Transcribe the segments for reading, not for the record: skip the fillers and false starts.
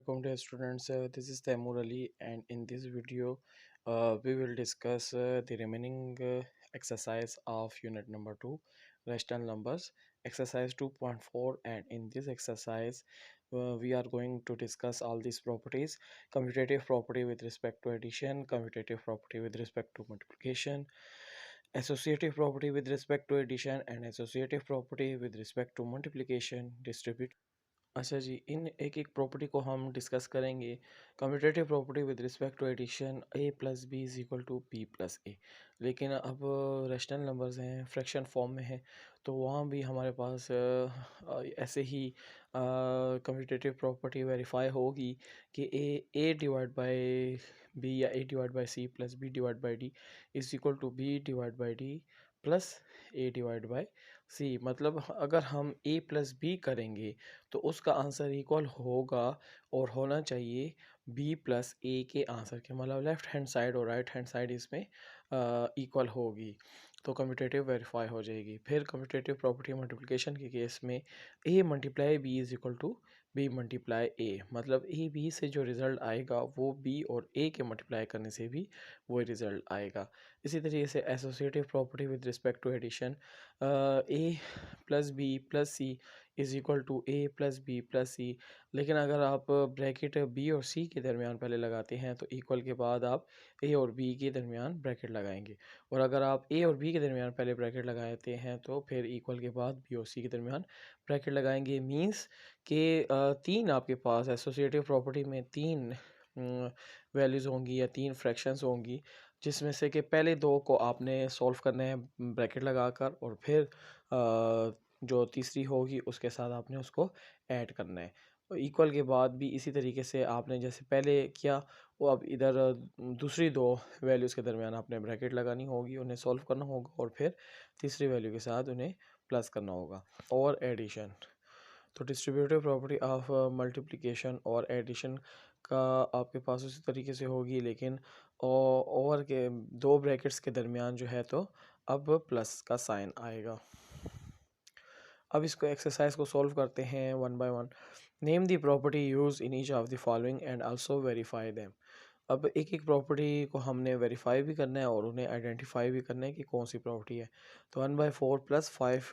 welcome dear students. This is Taimur Ali, and in this video, we will discuss the remaining exercise of unit number 2, rational numbers, exercise 2.4. And in this exercise, we are going to discuss all these properties: commutative property with respect to addition, commutative property with respect to multiplication, associative property with respect to addition, and associative property with respect to multiplication, distribute। अच्छा जी, इन एक एक property को हम discuss करेंगे। Commutative property with respect to addition A plus B is equal to B plus A. लेकिन अब rational numbers हैं, fraction form में हैं, तो वहाँ भी हमारे पास ऐसे ही कम्यूटेटिव प्रॉपर्टी वेरीफाई होगी कि ए डिवाइड बाय बी या A divide by C plus B divide by D is equal to B divide by D plus A divide by C. मतलब अगर हम ए प्लस बी करेंगे तो उसका आंसर इक्वल होगा और होना चाहिए बी प्लस ए के आंसर के। मतलब लेफ़्ट हैंड साइड और राइट हैंड साइड इसमें इक्वल होगी, तो कम्यूटेटिव वेरीफाई हो जाएगी। फिर कम्यूटेटिव प्रॉपर्टी मल्टीप्लिकेशन के केस में A multiply B is equal to B multiply A. मतलब ए बी से जो रिज़ल्ट आएगा वो बी और ए के मल्टीप्लाई करने से भी वही रिज़ल्ट आएगा। इसी तरीके से associative property with respect to addition, A plus B plus C is equal to A plus B plus C. लेकिन अगर आप ब्रैकेट बी और सी के दरमियान पहले लगाते हैं तो इक्वल के बाद आप ए और बी के दरमियान ब्रैकेट लगाएंगे, और अगर आप ए और बी के दरमियान पहले ब्रैकेट लगाते हैं तो फिर इक्वल के बाद बी और सी के दरमियान ब्रैकेट लगाएंगे। मींस कि तीन आपके पास एसोसिएटिव प्रॉपर्टी में तीन वैल्यूज़ होंगी या तीन फ्रैक्शंस होंगी, जिसमें से कि पहले दो को आपने सॉल्व करना है ब्रैकेट लगाकर, और फिर जो तीसरी होगी उसके साथ आपने उसको ऐड करना है। इक्वल के बाद भी इसी तरीके से आपने जैसे पहले किया, वो अब इधर दूसरी दो वैल्यूज़ के दरमियान आपने ब्रैकेट लगानी होगी, उन्हें सॉल्व करना होगा, और फिर तीसरी वैल्यू के साथ उन्हें प्लस करना होगा। और एडिशन, तो डिस्ट्रीब्यूटिव प्रॉपर्टी ऑफ मल्टीप्लिकेशन और एडिशन का आपके पास उसी तरीके से होगी, लेकिन और के दो ब्रैकेट्स के दरमियान जो है तो अब प्लस का साइन आएगा। अब इसको एक्सरसाइज को सॉल्व करते हैं one by one. Name the property use in each of the following and also verify them. अब एक एक प्रॉपर्टी को हमने वेरीफाई भी करना है और उन्हें आइडेंटिफाई भी करना है कि कौन सी प्रॉपर्टी है। तो 1/4 + 5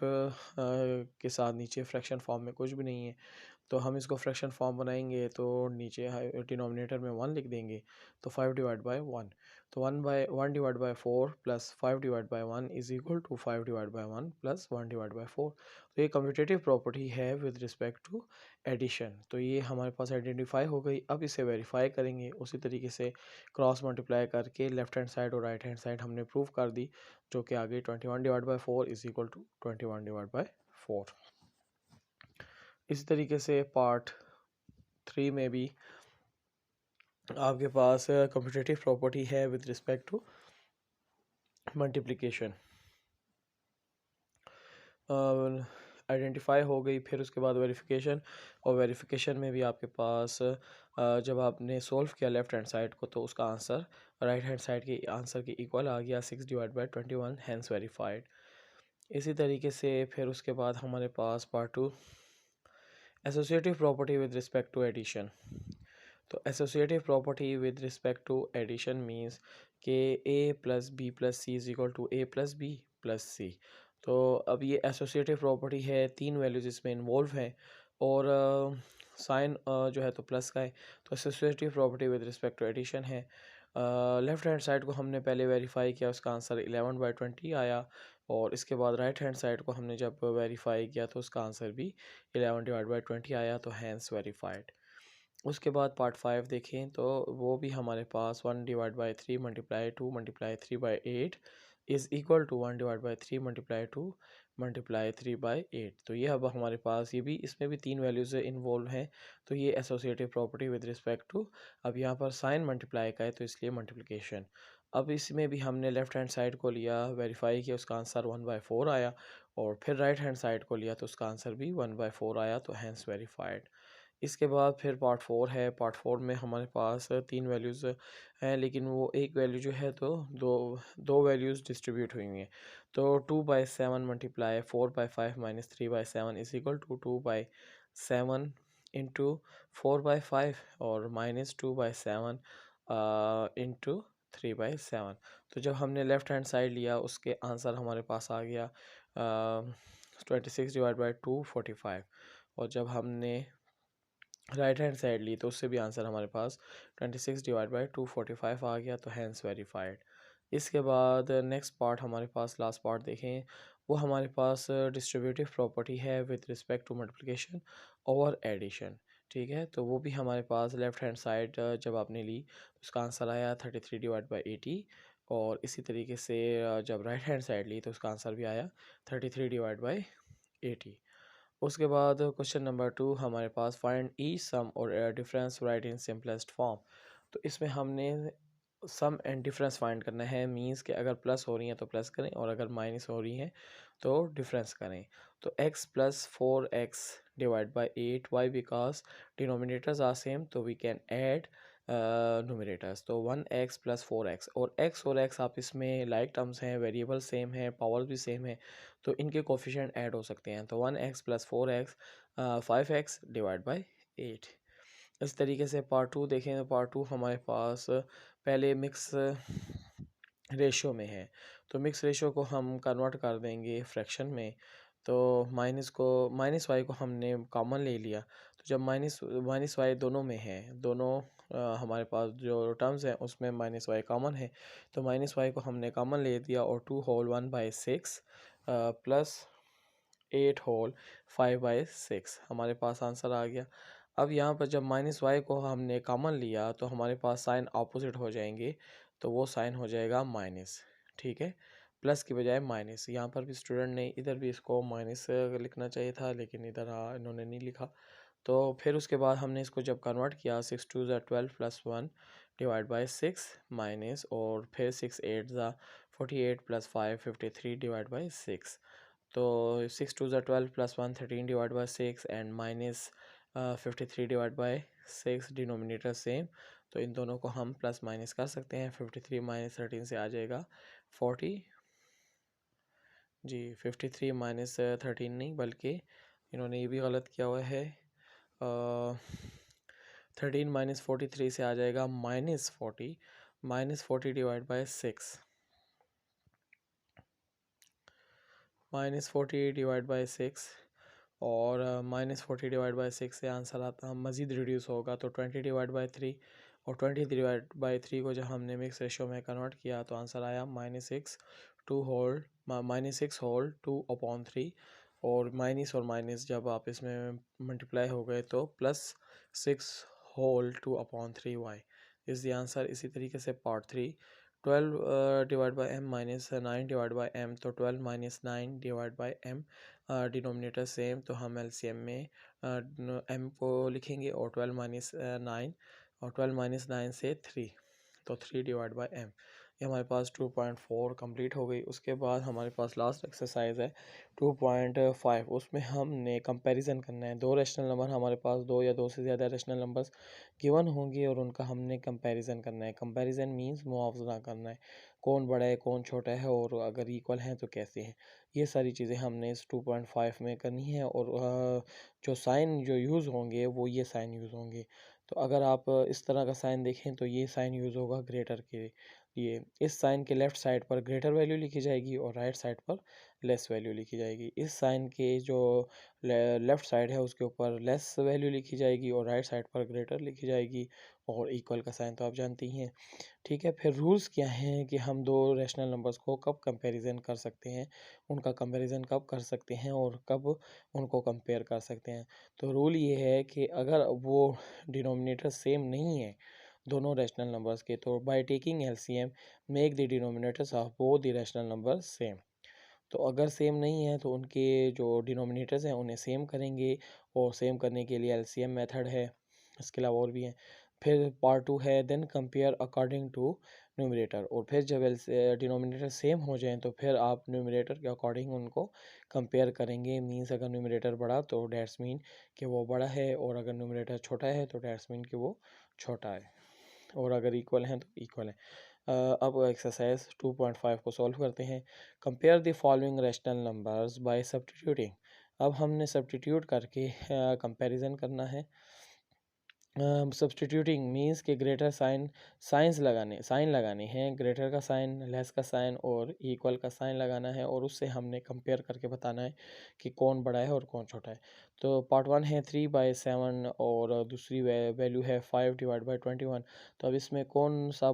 के साथ नीचे फ्रैक्शन फॉर्म में कुछ भी नहीं है, तो हम इसको फ्रैक्शन फॉर्म बनाएंगे तो नीचे डिनोमिनेटर में 1 लिख देंगे, तो 5/1। तो 1/4 + 5/1 इज़ इक्वल टू 5/1 + 1/4। तो ये कम्यूटेटिव प्रॉपर्टी है विद रिस्पेक्ट टू एडिशन, तो ये हमारे पास आइडेंटिफाई हो गई। अब इसे वेरीफाई करेंगे उसी तरीके से क्रॉस मल्टीप्लाई करके लेफ्ट हैंड साइड और राइट हैंड साइड हमने प्रूव कर दी, जो कि आ गई 21/4 इज़ इक्वल टू 21/4। इसी तरीके से पार्ट 3 में भी आपके पास कम्यूटेटिव प्रॉपर्टी है with respect to multiplication, identify हो गई। फिर उसके बाद वेरिफिकेशन, और वेरिफिकेशन में भी आपके पास जब आपने सॉल्व किया लेफ़्ट हैंड साइड को तो उसका आंसर राइट हैंड साइड के आंसर के इक्वल आ गया, 6/21, हैंस वेरीफाइड। इसी तरीके से फिर उसके बाद हमारे पास part 2, associative property with respect to addition. तो associative property with respect to addition means कि A plus B plus C is equal to A plus B plus C. तो अब ये एसोसिएटिव प्रॉपर्टी है, तीन वैल्यूज इसमें इन्वॉल्व हैं, और साइन जो है तो प्लस का है। तो associative property with respect to addition है। लेफ़्ट हैंड साइड को हमने पहले वेरीफाई किया, उसका आंसर 11/20 आया, और इसके बाद राइट हैंड साइड को हमने जब वेरीफाई किया तो उसका आंसर भी 11/20 आया, तो हैंस वेरीफाइड। उसके बाद पार्ट 5 देखें तो वो भी हमारे पास 1/3 × 2 × 3/8 इज़ इक्वल टू 1/3 × 2 × 3/8। तो ये अब हमारे पास ये भी, इसमें भी तीन वैल्यूज़ इन्वॉल्व हैं, तो ये associative property with respect to, अब यहाँ पर साइन मल्टीप्लाई का है तो इसलिए मल्टीप्लिकेशन। अब इसमें भी हमने लेफ़्ट हैंड साइड को लिया, वेरीफाई किया, उसका आंसर 1/4 आया, और फिर राइट हैंड साइड को लिया तो उसका आंसर भी 1/4 आया, तो हैंस वेरीफाइड। इसके बाद फिर पार्ट 4 है। पार्ट 4 में हमारे पास तीन वैल्यूज़ हैं, लेकिन वो एक वैल्यू जो है तो दो दो वैल्यूज़ डिस्ट्रीब्यूट हुई हैं। तो 2/7 × 4/5 - 3/7 इज़ इक्वल टू 2/7 इंटू 4/5 और -2/7 इंटू 3/7। तो जब हमने लेफ़्ट हैंड साइड लिया उसके आंसर हमारे पास आ गया 26/2 45। और जब हमने राइट हैंड साइड ली तो उससे भी आंसर हमारे पास 26/2 45 आ गया, तो हैंस वेरीफाइड। इसके बाद नेक्स्ट पार्ट हमारे पास, लास्ट पार्ट देखें, वो हमारे पास डिस्ट्रीब्यूटिव प्रॉपर्टी है विद रिस्पेक्ट टू मल्टीप्लिकेशन और एडिशन। ठीक है, तो वो भी हमारे पास लेफ़्ट हैंड साइड जब आपने ली तो उसका आंसर आया 33/80। और इसी तरीके से जब राइट हैंड साइड ली तो उसका आंसर भी आया 33/80। उसके बाद क्वेश्चन नंबर 2 हमारे पास, फाइंड ईच सम और difference right in simplest form. तो इसमें हमने सम एंड डिफरेंस फाइंड करना है। मींस कि अगर प्लस हो रही है तो प्लस करें और अगर माइनस हो रही है तो डिफरेंस करें। तो x + 4x divide by 8, why because denominators are same, तो वी कैन ऐड न्यूमरेटर्स। तो 1x + 4x, और x और x आप इसमें लाइक टर्म्स हैं, वेरिएबल सेम है, पावर भी सेम है, तो इनके कोफिशिएंट ऐड हो सकते हैं। तो 1x + 4x 5x divide by 8। इस तरीके से पार्ट 2 देखें तो पार्ट 2 हमारे पास पहले मिक्स रेशो में है, तो मिक्स रेशो को हम कन्वर्ट कर देंगे फ्रैक्शन में। तो माइनस वाई को हमने कॉमन ले लिया, तो जब माइनस वाई दोनों में है, दोनों हमारे पास जो टर्म्स हैं उसमें माइनस वाई कॉमन है, तो माइनस वाई को हमने कॉमन ले दिया और 2 होल 1/6 प्लस 8 होल 5/6 हमारे पास आंसर आ गया। अब यहाँ पर जब माइनस वाई को हमने कॉमन लिया तो हमारे पास साइन ऑपोजिट हो जाएंगे, तो वो साइन हो जाएगा माइनस। ठीक है, प्लस की बजाय माइनस। यहाँ पर भी स्टूडेंट ने इधर भी इसको माइनस लिखना चाहिए था, लेकिन इधर इन्होंने नहीं लिखा। तो फिर उसके बाद हमने इसको जब कन्वर्ट किया, 6 2 ज़ा 12 + 1 डिवाइड बाई 6 माइनस, और फिर 6 8 ज़ा 48 + 5 53 डिवाइड बाई 6। तो 6 2 ज़ा 12 + 1 13 divide by 6 and minus 53 divide by 6, denominator same, तो इन दोनों को हम प्लस माइनस कर सकते हैं। 53 - 13 से आ जाएगा 40 जी। 53 - 13 नहीं, बल्कि इन्होंने ये भी गलत किया हुआ है। 13 - 43 से आ जाएगा -40, -40 डिवाइड बाई 6, -40 डिवाइड बाई 6, और -40 डिवाइड बाई 6 से आंसर आता मज़ीद रिड्यूस होगा, तो 20 डिवाइड बाई 3, और 20 डिवाइड बाई 3 को जब हमने मिक्स रेशो में कन्वर्ट किया तो आंसर आया -6 2/2/3, और माइनस जब आप इसमें मल्टीप्लाई हो गए तो +6/2/3y इज़ द आंसर। इसी तरीके से part 3, 12 divide by m -9 divide by m, तो 12 - 9 divide by m, denominator same, तो हम एलसीएम में m को लिखेंगे, और 12 - 9, और 12 - 9 से 3, तो 3 डिवाइड बाई m। ये हमारे पास 2.4 कंप्लीट हो गई। उसके बाद हमारे पास लास्ट एक्सरसाइज है 2.5। उसमें हमने कंपैरिजन करना है। दो रेशनल नंबर हमारे पास, दो या दो से ज़्यादा रेशनल नंबर्स गिवन होंगे और उनका हमने कंपैरिजन करना है। कंपैरिजन मींस मुआवजा करना है, कौन बड़ा है कौन छोटा है, और अगर इक्वल हैं तो कैसे हैं। ये सारी चीज़ें हमने इस 2.5 में करनी है, और जो साइन जो यूज़ होंगे वो ये साइन यूज़ होंगे। तो अगर आप इस तरह का साइन देखें तो ये साइन यूज़ होगा ग्रेटर के लिए। इस साइन के लेफ़्ट साइड पर ग्रेटर वैल्यू लिखी जाएगी और राइट साइड पर लेस वैल्यू लिखी जाएगी। इस साइन के जो लेफ़्ट साइड है उसके ऊपर लेस वैल्यू लिखी जाएगी और राइट साइड पर ग्रेटर लिखी जाएगी, और इक्वल का साइन तो आप जानती हैं। ठीक है, फिर रूल्स क्या हैं कि हम दो रैशनल नंबर्स को कब कंपैरिजन कर सकते हैं, उनका कंपैरिजन कब कर सकते हैं और कब उनको कंपेयर कर सकते हैं। तो रूल ये है कि अगर वो डिनोमिनेटर सेम नहीं है दोनों रैशनल नंबर्स के, तो by taking LCM make the denominators of both the rational number same. तो अगर सेम नहीं है तो उनके जो डिनोमिनेटर्स हैं उन्हें सेम करेंगे, और सेम करने के लिए एलसीएम मेथड है, इसके अलावा और भी हैं। फिर पार्ट 2 है then compare according to numerator, और फिर जब डिनोमिनेटर सेम हो जाएं तो फिर आप न्यूमरेटर के अकॉर्डिंग उनको कंपेयर करेंगे। मींस अगर न्यूमरेटर बड़ा तो डैट्स मीन कि वो बड़ा है, और अगर न्यूमरेटर छोटा है तो डैट्स मीन कि वो छोटा है, और अगर इक्वल हैं तो इक्वल है। अब एक्सरसाइज 2.5 को सॉल्व करते हैं। Compare the following rational numbers by substituting अब हमने सब्स्टिट्यूट करके कंपैरिजन करना है। सब्स्टिट्यूटिंग मीन्स के ग्रेटर साइन लगाने हैं, ग्रेटर का साइन, लेस का साइन और इक्वल का साइन लगाना है और उससे हमने कंपेयर करके बताना है कि कौन बड़ा है और कौन छोटा है। तो पार्ट 1 है 3/7 और दूसरी वैल्यू है 5/21। तो अब इसमें कौन सा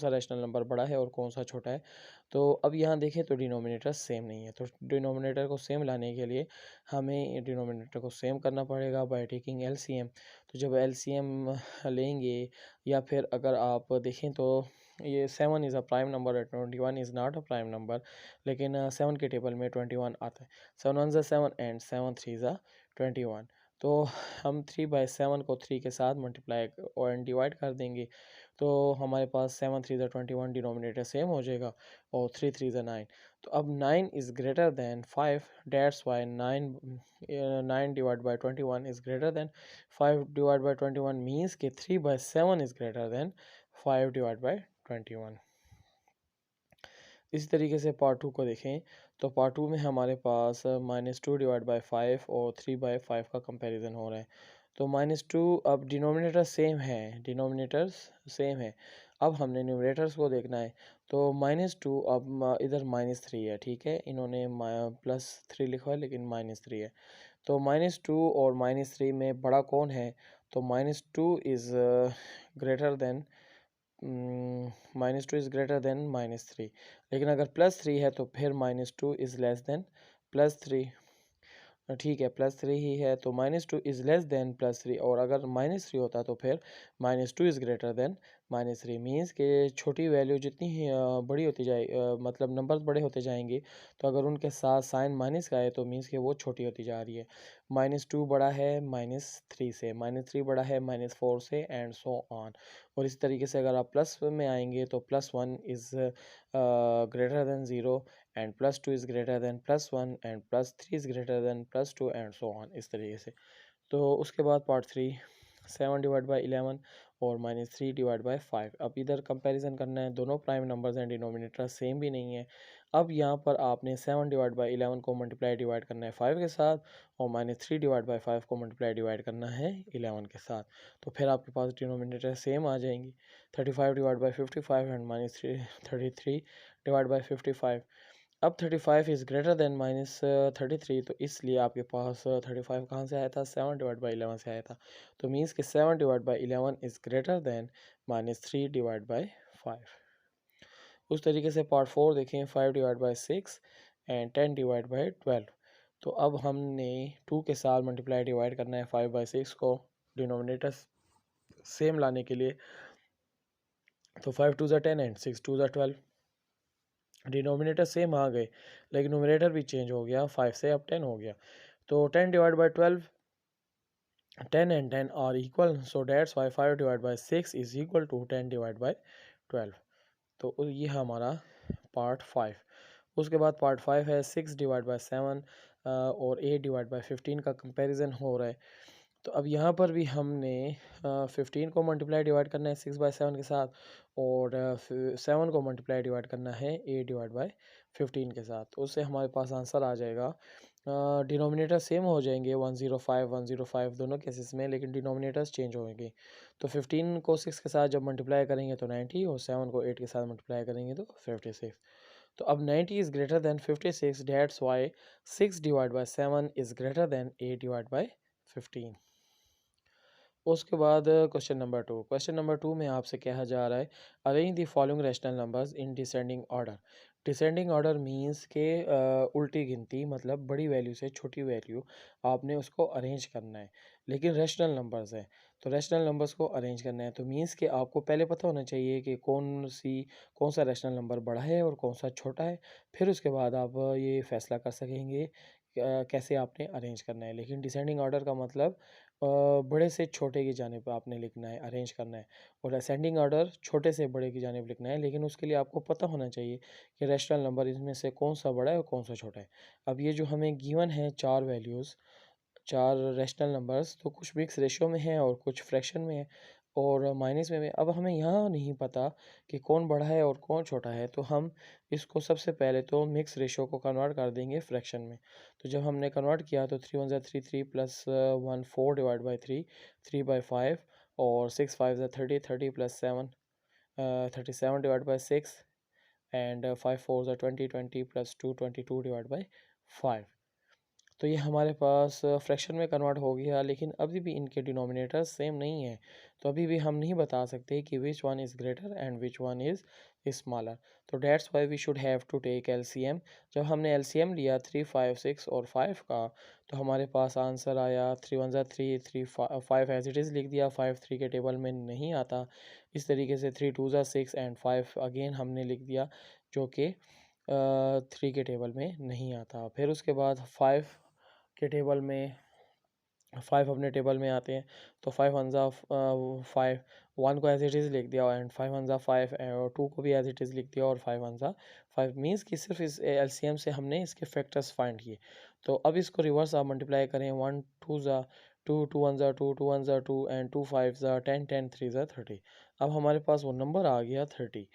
रैशनल नंबर बड़ा है और कौन सा छोटा है। तो अब यहाँ देखें तो डिनोमिनेटर सेम नहीं है, तो डिनोमिनेटर को सेम लाने के लिए हमें डिनोमिनेटर को सेम करना पड़ेगा बाय टेकिंग एलसीएम। तो जब एलसीएम लेंगे या फिर अगर आप देखें तो ये 7 is a prime number, 21 is not a prime number, लेकिन 7 के टेबल में 21 आता है। 7 1 7 एंड 7 3 21। तो हम 3/7 को 3 के साथ मल्टीप्लाई और डिवाइड कर देंगे, तो हमारे पास 7 3 21 डिनोमिनेटर सेम हो जाएगा और 3 3 9। तो अब 9 is greater than 5, that's why 9 divide by 21 is greater than 5 divide by 21 means कि 3/7 is greater than 5 divide by 21। इसी तरीके से पार्ट 2 को देखें तो पार्ट 2 में हमारे पास -2 डिवाइड बाई 5 और 3/5 का कंपैरिजन हो रहा है। तो -2 अब डिनोमिनेटर्स सेम है। अब हमने न्यूमरेटर्स को देखना है। तो -2 अब इधर -3 है, ठीक है, इन्होंने +3 लिखा है लेकिन -3 है। तो -2 और -3 में बड़ा कौन है, तो -2 is greater than -2 is greater than -3, लेकिन अगर +3 है तो फिर -2 इज़ लेस देन +3। ठीक है, +3 ही है तो -2 इज़ लेस देन +3, और अगर -3 होता तो फिर -2 इज़ ग्रेटर देन -3 मीन्स कि छोटी वैल्यू जितनी ही बड़ी होती जाए, मतलब नंबर बड़े होते जाएंगे, तो अगर उनके साथ साइन माइनस का है तो मीन्स कि वो छोटी होती जा रही है। -2 बड़ा है -3 से, -3 बड़ा है -4 से एंड सो ऑन। और इस तरीके से अगर आप प्लस में आएंगे तो +1 is greater than 0 and +2 is greater than +1 and +3 is greater than +2 and so on, इस तरीके से। तो उसके बाद पार्ट 3 7 डिवाइड बाई 11 और -3 डिवाइड बाई 5। अब इधर कंपैरिजन करना है, दोनों प्राइम नंबर्स हैं, डिनोमिनेटर सेम भी नहीं है। अब यहाँ पर आपने 7 डिवाइड बाई 11 को मल्टीप्लाई डिवाइड करना है 5 के साथ और -3 डिवाइड बाई 5 को मल्टीप्लाई डिवाइड करना है 11 के साथ। तो फिर आपके पास डिनोमिनेटर सेम आ जाएंगी। 35 divide by 55 and -33 divide by 55। अब 35 इज़ ग्रेटर देन -33, तो इसलिए आपके पास 35 कहाँ से आया था, 7 डिवाइड बाई 11 से आया था। तो मीन्स कि 7 divide by 11 is greater than -3 divide by 5। उस तरीके से पार्ट 4 देखें, 5 divide by 6 and 10 divide by 12। तो अब हमने 2 के साथ मल्टीप्लाई डिवाइड करना है 5/6 को डिनोमिनेटर सेम लाने के लिए। तो 5 2 10 एंड 6 2 12। डिनोमिनेटर सेम आ गए लेकिन न्यूमरेटर भी चेंज हो गया, 5 से अब 10 हो गया। तो 10 divide by 12, 10 and 10 are equal, so that's why 5 divided by 6 is equal to 10 divided by 12। तो ये है हमारा पार्ट 5। उसके बाद पार्ट 5 है 6 डिवाइड बाई 7 और 8 डिवाइड बाई 15 का कंपैरिजन हो रहा है। तो अब यहाँ पर भी हमने 15 को मल्टीप्लाई डिवाइड करना है 6/7 के साथ और 7 को मल्टीप्लाई डिवाइड करना है 8 डिवाइड बाई 15 के साथ। तो उससे हमारे पास आंसर आ जाएगा, डिनोमिनेटर सेम हो जाएंगे 105 105 दोनों केसेस में, लेकिन डिनोमिनेटर्स चेंज होंगे। तो 15 को 6 के साथ जब मल्टीप्लाई करेंगे तो 90 और 7 को 8 के साथ मल्टीप्लाई करेंगे तो 56। तो अब 90 is greater than 56, that's why 6 divide by 7 is greater than 8 divide by 15। उसके बाद क्वेश्चन नंबर 2 में आपसे कहा जा रहा है, arrange the following rational numbers in descending order. Descending order means के उल्टी गिनती, मतलब बड़ी वैल्यू से छोटी वैल्यू आपने उसको अरेंज करना है, लेकिन रैशनल नंबर्स है तो रैशनल नंबर्स को अरेंज करना है। तो मींस कि आपको पहले पता होना चाहिए कि कौन सा रैशनल नंबर बड़ा है और कौन सा छोटा है, फिर उसके बाद आप ये फैसला कर सकेंगे कैसे आपने अरेंज करना है। लेकिन डिसेंडिंग ऑर्डर का मतलब बड़े से छोटे की जानिब आपने लिखना है, अरेंज करना है, और असेंडिंग ऑर्डर छोटे से बड़े की जानिब लिखना है, लेकिन उसके लिए आपको पता होना चाहिए कि रैशनल नंबर इसमें से कौन सा बड़ा है और कौन सा छोटा है। अब ये जो हमें गिवन है 4 वैल्यूज़, 4 रैशनल नंबर्स, तो कुछ मिक्स रेशियो में है और कुछ फ्रैक्शन में है। और माइनस में अब हमें यहाँ नहीं पता कि कौन बड़ा है और कौन छोटा है, तो हम इसको सबसे पहले तो मिक्स रेशो को कन्वर्ट कर देंगे फ्रैक्शन में। तो जब हमने कन्वर्ट किया तो 3 1 3 3 प्लस 1 4 डिवाइड बाई 3 3 बाई 5 और 6 5 30 30 plus 7 37 divide by 6 and 5 4 20 20 plus 2 22 divide by 5। तो ये हमारे पास फ्रैक्शन में कन्वर्ट हो गया, लेकिन अभी भी इनके डिनोमिनेटर सेम नहीं है। तो अभी भी हम नहीं बता सकते कि which one is greater and which one is smaller. तो that's why we should have to take LCM. जब हमने एलसीएम लिया 3 5 6 और 5 का, तो हमारे पास आंसर आया 3 1 3 3 5 एज इट इज़ लिख दिया, 5 3 के टेबल में नहीं आता। इस तरीके से 3 2 6 एंड 5 अगेन हमने लिख दिया, जो कि 3 के टेबल में नहीं आता। फिर उसके बाद 5 के टेबल में 5 अपने टेबल में आते हैं, तो 5 वन ज़ा 5 1 को एज इट इज़ लिख दिया एंड 5 वन ज़ा 5 और 2 को भी एज इट इज़ लिख दिया और 5 वन ज़ा 5 मीन्स कि सिर्फ इस एलसीएम से हमने इसके फैक्टर्स फाइंड किए। तो अब इसको रिवर्स आप मल्टीप्लाई करें, 1 2 ज़ा 2 2 वन ज़ा 2 2 वन ज़ा 2 एंड 2 5 ज़ा 10 10 3 ज़ा 30। अब हमारे पास वो नंबर आ गया 30।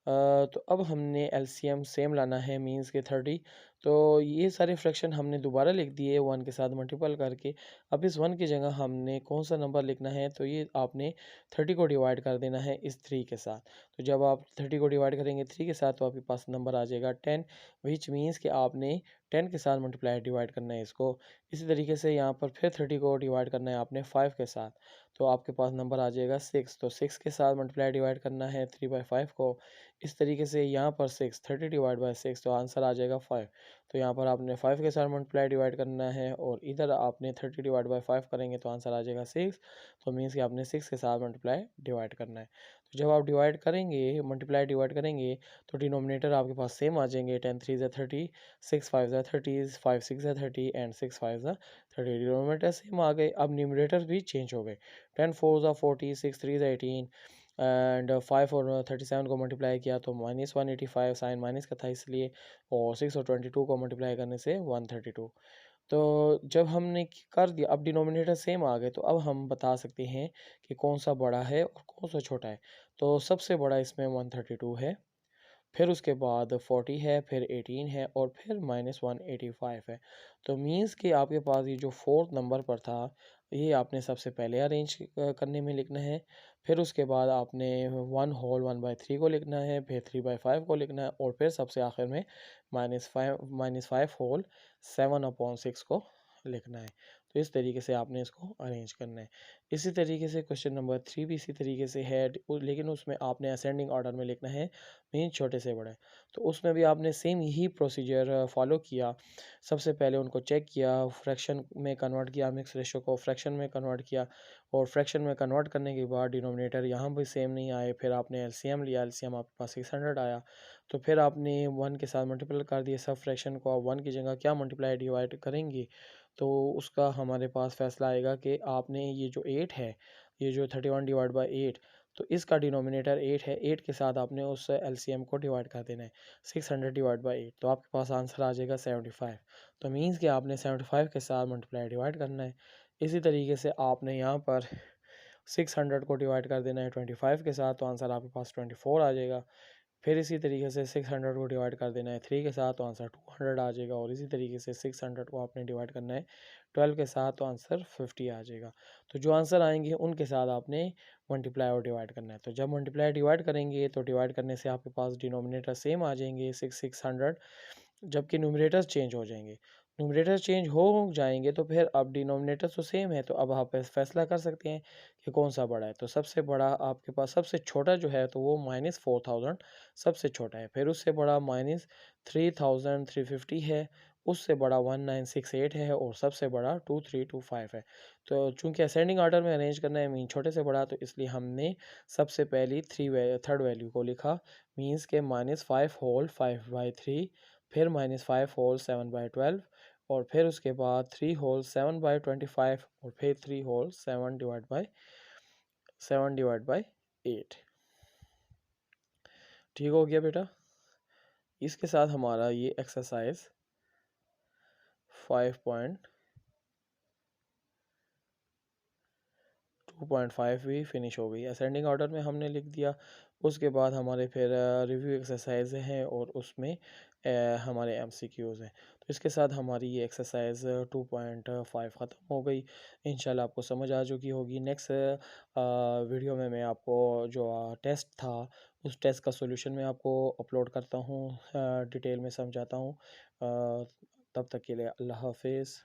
तो अब हमने एलसीएम सेम लाना है, मीन्स के 30। तो ये सारे फ्रैक्शन हमने दोबारा लिख दिए 1 के साथ मल्टीपल करके। अब इस 1 की जगह हमने कौन सा नंबर लिखना है, तो ये आपने 30 को डिवाइड कर देना है इस 3 के साथ। तो जब आप 30 को डिवाइड करेंगे 3 के साथ, तो आपके पास नंबर आ जाएगा 10, विच मीन्स कि आपने 10 के साथ मल्टीप्लाई डिवाइड करना है इसको। इसी तरीके से यहाँ पर फिर 30 को डिवाइड करना है आपने 5 के साथ, तो आपके पास नंबर आ जाएगा 6। तो 6 के साथ मल्टीप्लाई डिवाइड करना है 3/5 को। इस तरीके से यहाँ पर 6 30 डिवाइड बाई 6, तो आंसर आ जाएगा 5। तो यहाँ पर आपने 5 के साथ मल्टीप्लाई डिवाइड करना है और इधर आपने 30 डिवाइड बाई 5 करेंगे तो आंसर आ जाएगा 6। तो मीन्स कि आपने 6 के साथ मल्टीप्लाई डिवाइड करना है। तो जब आप डिवाइड करेंगे, मल्टीप्लाई डिवाइड करेंगे, तो डिनोमिनेटर आपके पास सेम आ जाएंगे। 10 3 ज़ा 30, 6 5 ज़ा 30, 5 6 ज़ा 30 एंड 6 5 ज़ा 30। डिनोमिनेटर सेम आ गए, अब न्यूमरेटर भी चेंज हो गए। 10 4 ज़ा 40, 6 3 ज़ा 18 एंड 5 और 37 को मल्टीप्लाई किया तो -185, साइन माइनस का था इसलिए, और 6 और 22 को मल्टीप्लाई करने से 132। तो जब हमने कर दिया, अब डिनोमिनेटर सेम आ गए, तो अब हम बता सकते हैं कि कौन सा बड़ा है और कौन सा छोटा है। तो सबसे बड़ा इसमें 132 है, फिर उसके बाद 40 है, फिर 18 है और फिर -185 है। तो मीन्स कि आपके पास ये जो फोर्थ नंबर पर था, ये आपने सबसे पहले अरेंज करने में लिखना है। फिर उसके बाद आपने 1 होल 1/3 को लिखना है, फिर 3/5 को लिखना है और फिर सबसे आखिर में -5 होल 7/6 को लिखना है। तो इस तरीके से आपने इसको अरेंज करना है। इसी तरीके से क्वेश्चन नंबर 3 भी इसी तरीके से है, लेकिन उसमें आपने असेंडिंग ऑर्डर में लिखना है, मीन छोटे से बड़े। तो उसमें भी आपने सेम यही प्रोसीजर फॉलो किया। सबसे पहले उनको चेक किया, फ्रैक्शन में कन्वर्ट किया, मिक्स रेशो को फ्रैक्शन में कन्वर्ट किया, और फ्रैक्शन में कन्वर्ट करने के बाद डिनोमिनेटर यहाँ भी सेम नहीं आए। फिर आपने एलसीएम लिया, एलसीएम आपके पास 600 आया। तो फिर आपने 1 के साथ मल्टीपल कर दिया सब फ्रैक्शन को। आप 1 की जगह क्या मल्टीप्लाई डिवाइड करेंगे, तो उसका हमारे पास फैसला आएगा कि आपने ये जो 8 है, ये जो 31 डिवाइड बाई 8, तो इसका डिनोमिनेटर 8 है, 8 के साथ आपने उस एलसीएम को डिवाइड कर देना है 600 डिवाइड बाई 8, तो आपके पास आंसर आ जाएगा 75। तो मीन्स कि आपने 75 के साथ मल्टीप्लाई डिवाइड करना है। इसी तरीके से आपने यहाँ पर 600 को डिवाइड कर देना है 25 के साथ, तो आंसर आपके पास 24 आ जाएगा। फिर इसी तरीके से 600 को डिवाइड कर देना है 3 के साथ, तो आंसर 200 आ जाएगा। और इसी तरीके से 600 को आपने डिवाइड करना है 12 के साथ, तो आंसर 50 आ जाएगा। तो जो आंसर आएंगे उनके साथ आपने मल्टीप्लाई और डिवाइड करना है। तो जब मल्टीप्लाई डिवाइड करेंगे, तो डिवाइड करने से आपके पास डिनोमिनेटर सेम आ जाएंगे 600, जबकि न्यूमरेटर्स चेंज हो जाएंगे। न्यूमरेटर चेंज हो जाएंगे तो फिर अब डिनोमिनेटर तो सेम है, तो अब आप फैसला कर सकते हैं कि कौन सा बड़ा है। तो सबसे बड़ा आपके पास, सबसे छोटा जो है तो वो -4000 सबसे छोटा है। फिर उससे बड़ा -3350 है, उससे बड़ा 1968 है और सबसे बड़ा 2325 है। तो चूंकि असेंडिंग ऑर्डर में अरेंज करना है, मीन छोटे से बड़ा, तो इसलिए हमने सबसे पहली थर्ड वैल्यू को लिखा, मीन्स के -5 होल 5/3, फिर -5 होल 7/12, और फिर उसके बाद 3 होल 7/25 और फिर 3 होल 7/8। ठीक हो गया बेटा। इसके साथ हमारा ये एक्सरसाइज 5.2 2.5 भी फिनिश हो गई। असेंडिंग ऑर्डर में हमने लिख दिया। उसके बाद हमारे फिर रिव्यू एक्सरसाइज हैं और उसमें हमारे एमसीक्यूज़ हैं। तो इसके साथ हमारी ये एक्सरसाइज 2.5 ख़त्म हो गई। इंशाल्लाह आपको समझ आ चुकी होगी। नेक्स्ट वीडियो में मैं आपको जो टेस्ट था उस टेस्ट का सॉल्यूशन मैं आपको अपलोड करता हूँ, डिटेल में समझाता हूँ। तब तक के लिए अल्लाह हाफिज़।